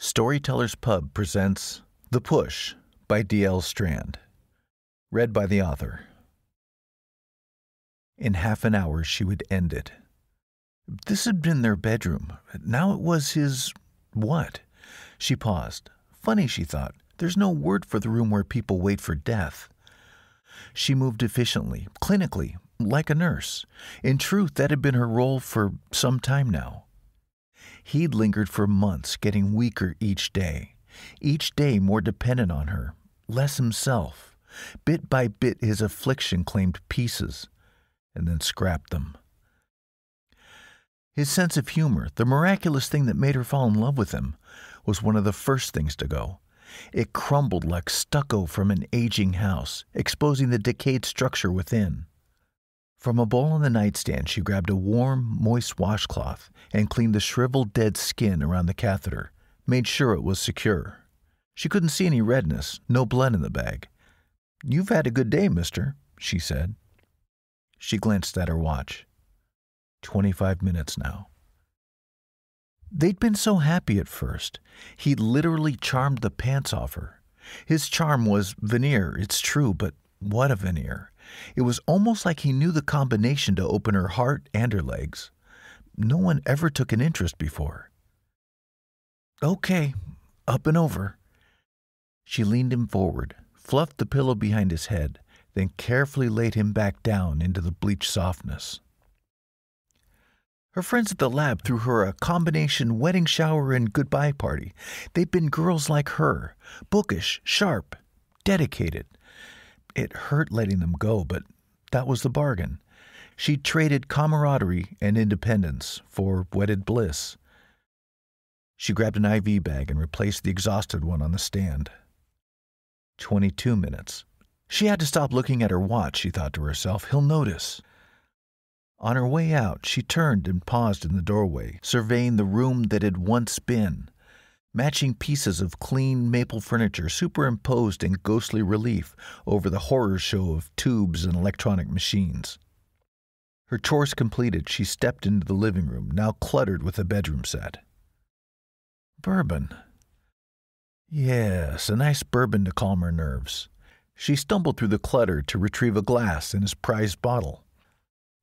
Storytellers Pub presents The Push by D.L. Strand. Read by the author. In half an hour she would end it. This had been their bedroom. Now it was his... what? She paused. Funny, she thought. There's no word for the room where people wait for death. She moved efficiently, clinically, like a nurse. In truth, that had been her role for some time now. He'd lingered for months, getting weaker each day more dependent on her, less himself. Bit by bit his affliction claimed pieces, and then scrapped them. His sense of humor, the miraculous thing that made her fall in love with him, was one of the first things to go. It crumbled like stucco from an aging house, exposing the decayed structure within. From a bowl on the nightstand, she grabbed a warm, moist washcloth and cleaned the shriveled dead skin around the catheter, made sure it was secure. She couldn't see any redness, no blood in the bag. "You've had a good day, mister," she said. She glanced at her watch. 25 minutes now. They'd been so happy at first. He'd literally charmed the pants off her. His charm was veneer, it's true, but what a veneer. It was almost like he knew the combination to open her heart and her legs. No one ever took an interest before. "Okay, up and over." She leaned him forward, fluffed the pillow behind his head, then carefully laid him back down into the bleached softness. Her friends at the lab threw her a combination wedding shower and goodbye party. They'd been girls like her, bookish, sharp, dedicated. It hurt letting them go, but that was the bargain. She'd traded camaraderie and independence for wedded bliss. She grabbed an IV bag and replaced the exhausted one on the stand. 22 minutes. She had to stop looking at her watch, she thought to herself. He'll notice. On her way out, she turned and paused in the doorway, surveying the room that had once been. Matching pieces of clean maple furniture superimposed in ghostly relief over the horror show of tubes and electronic machines. Her chores completed, she stepped into the living room, now cluttered with a bedroom set. Bourbon. Yes, a nice bourbon to calm her nerves. She stumbled through the clutter to retrieve a glass and his prized bottle.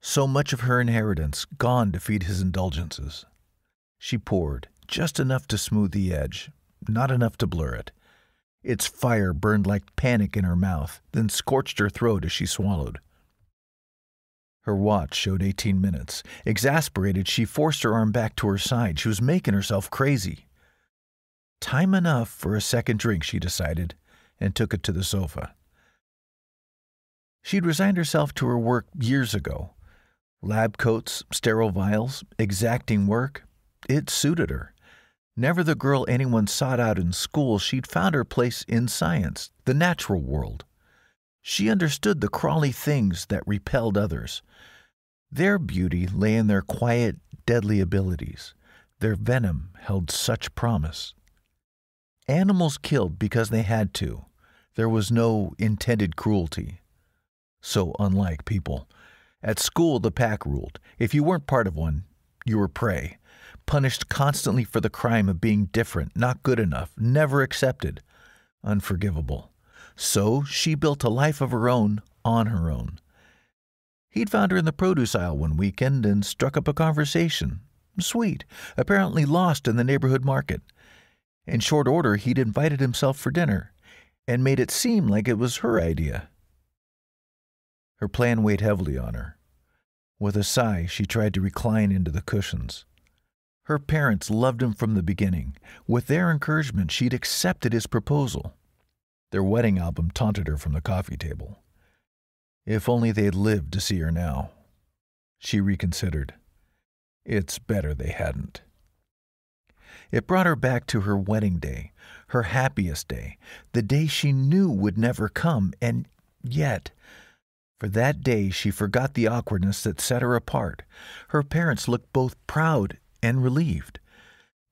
So much of her inheritance gone to feed his indulgences. She poured, just enough to smooth the edge, not enough to blur it. Its fire burned like panic in her mouth, then scorched her throat as she swallowed. Her watch showed 18 minutes. Exasperated, she forced her arm back to her side. She was making herself crazy. Time enough for a second drink, she decided, and took it to the sofa. She'd resigned herself to her work years ago. Lab coats, sterile vials, exacting work. It suited her. Never the girl anyone sought out in school, she'd found her place in science, the natural world. She understood the crawly things that repelled others. Their beauty lay in their quiet, deadly abilities. Their venom held such promise. Animals killed because they had to. There was no intended cruelty. So unlike people. At school, the pack ruled. If you weren't part of one, you were prey. Punished constantly for the crime of being different, not good enough, never accepted. Unforgivable. So she built a life of her own on her own. He'd found her in the produce aisle one weekend and struck up a conversation. Sweet, apparently lost in the neighborhood market. In short order, he'd invited himself for dinner and made it seem like it was her idea. Her plan weighed heavily on her. With a sigh, she tried to recline into the cushions. Her parents loved him from the beginning. With their encouragement, she'd accepted his proposal. Their wedding album taunted her from the coffee table. If only they'd lived to see her now. She reconsidered. It's better they hadn't. It brought her back to her wedding day, her happiest day, the day she knew would never come, and yet... For that day, she forgot the awkwardness that set her apart. Her parents looked both proud and relieved.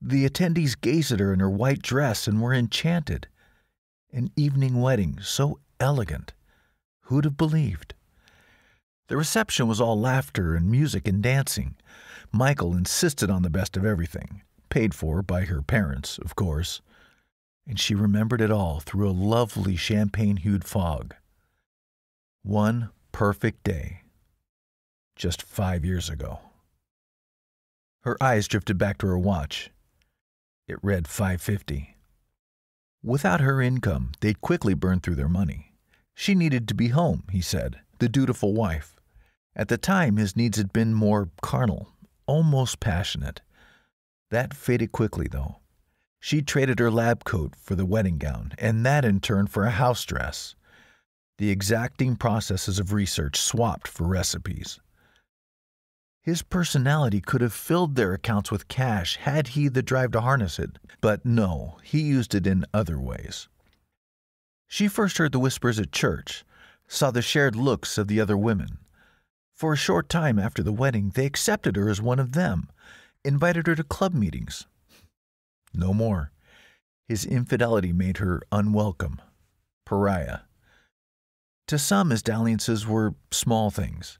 The attendees gazed at her in her white dress and were enchanted. An evening wedding, so elegant. Who'd have believed? The reception was all laughter and music and dancing. Michael insisted on the best of everything. paid for by her parents, of course, and she remembered it all through a lovely champagne-hued fog. One perfect day, just 5 years ago. Her eyes drifted back to her watch. It read 5:50. Without her income, they'd quickly burn through their money. She needed to be home, he said, the dutiful wife. At the time, his needs had been more carnal, almost passionate. That faded quickly, though. She traded her lab coat for the wedding gown, and that in turn for a house dress. The exacting processes of research swapped for recipes. His personality could have filled their accounts with cash had he the drive to harness it, but no, he used it in other ways. She first heard the whispers at church, saw the shared looks of the other women. For a short time after the wedding, they accepted her as one of them, invited her to club meetings. No more. His infidelity made her unwelcome, pariah. To some, his dalliances were small things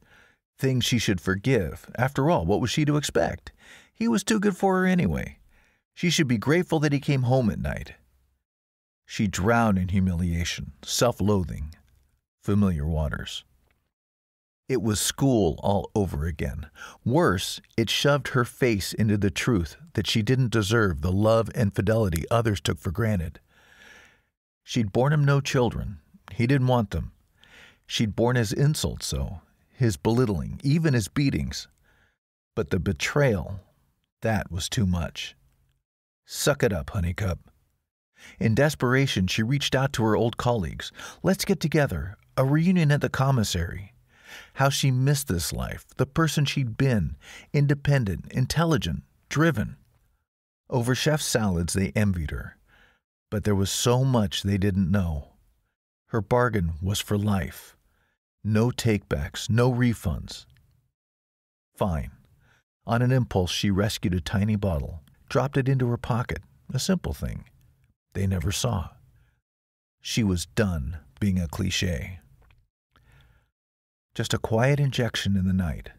she should forgive. After all, what was she to expect? He was too good for her anyway. She should be grateful that he came home at night. She drowned in humiliation, self-loathing, familiar waters. It was school all over again. Worse, it shoved her face into the truth that she didn't deserve the love and fidelity others took for granted. She'd borne him no children. He didn't want them. She'd borne his insults, though, his belittling, even his beatings. But the betrayal, that was too much. Suck it up, Honeycup. In desperation, she reached out to her old colleagues. Let's get together, a reunion at the commissary. How she missed this life, the person she'd been, independent, intelligent, driven. Over chef salads, they envied her. But there was so much they didn't know. Her bargain was for life. No takebacks, no refunds. Fine. On an impulse, she rescued a tiny bottle, dropped it into her pocket, a simple thing. They never saw. She was done being a cliché. Just a quiet injection in the night,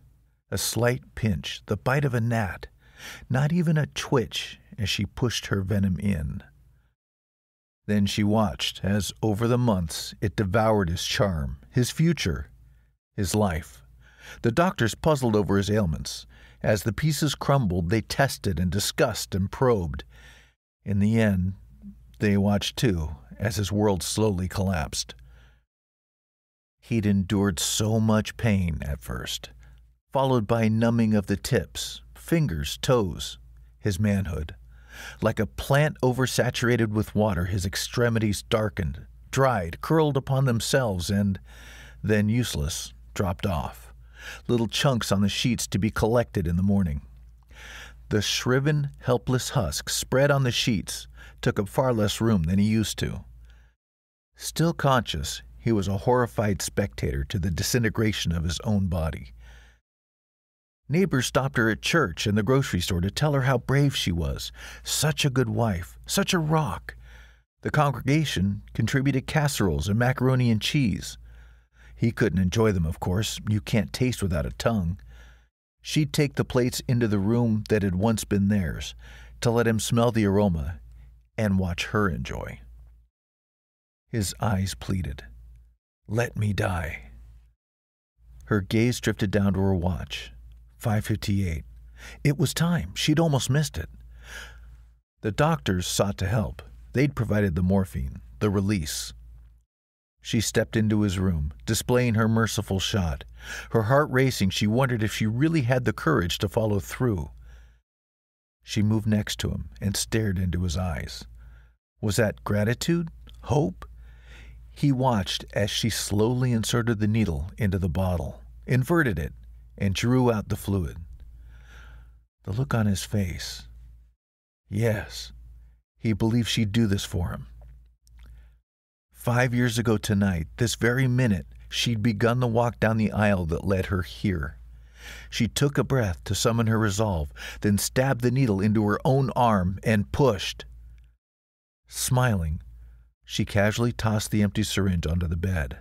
a slight pinch, the bite of a gnat, not even a twitch as she pushed her venom in. Then she watched as, over the months, it devoured his charm, his future, his life. The doctors puzzled over his ailments. As the pieces crumbled, they tested and discussed and probed. In the end, they watched too, as his world slowly collapsed. He'd endured so much pain at first, followed by numbing of the tips, fingers, toes, his manhood. Like a plant oversaturated with water, his extremities darkened, dried, curled upon themselves, and then, useless, dropped off. Little chunks on the sheets to be collected in the morning. The shriven, helpless husk spread on the sheets took up far less room than he used to. Still conscious, he was a horrified spectator to the disintegration of his own body. Neighbors stopped her at church and the grocery store to tell her how brave she was. Such a good wife, such a rock. The congregation contributed casseroles and macaroni and cheese. He couldn't enjoy them, of course. You can't taste without a tongue. She'd take the plates into the room that had once been theirs to let him smell the aroma and watch her enjoy. His eyes pleaded, "Let me die." Her gaze drifted down to her watch. 5:58. It was time. She'd almost missed it. The doctors sought to help. They'd provided the morphine, the release. She stepped into his room, displaying her merciful shot. Her heart racing, she wondered if she really had the courage to follow through. She moved next to him and stared into his eyes. Was that gratitude? Hope? He watched as she slowly inserted the needle into the bottle, inverted it, and drew out the fluid. The look on his face. Yes, he believed she'd do this for him. 5 years ago tonight, this very minute, she'd begun the walk down the aisle that led her here. She took a breath to summon her resolve, then stabbed the needle into her own arm and pushed. Smiling, she casually tossed the empty syringe onto the bed.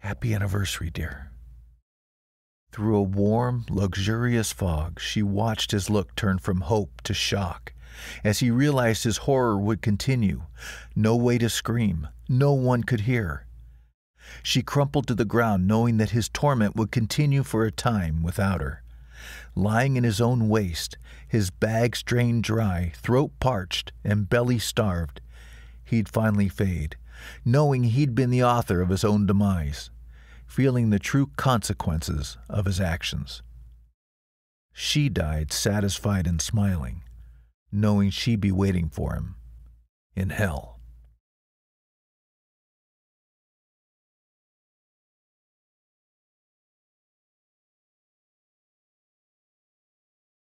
"Happy anniversary, dear." Through a warm, luxurious fog, she watched his look turn from hope to shock. As he realized his horror would continue, no way to scream, no one could hear. She crumpled to the ground, knowing that his torment would continue for a time without her. Lying in his own waste, his bags drained dry, throat parched, and belly starved, he'd finally fade, knowing he'd been the author of his own demise, feeling the true consequences of his actions. She died satisfied and smiling, knowing she'd be waiting for him in hell.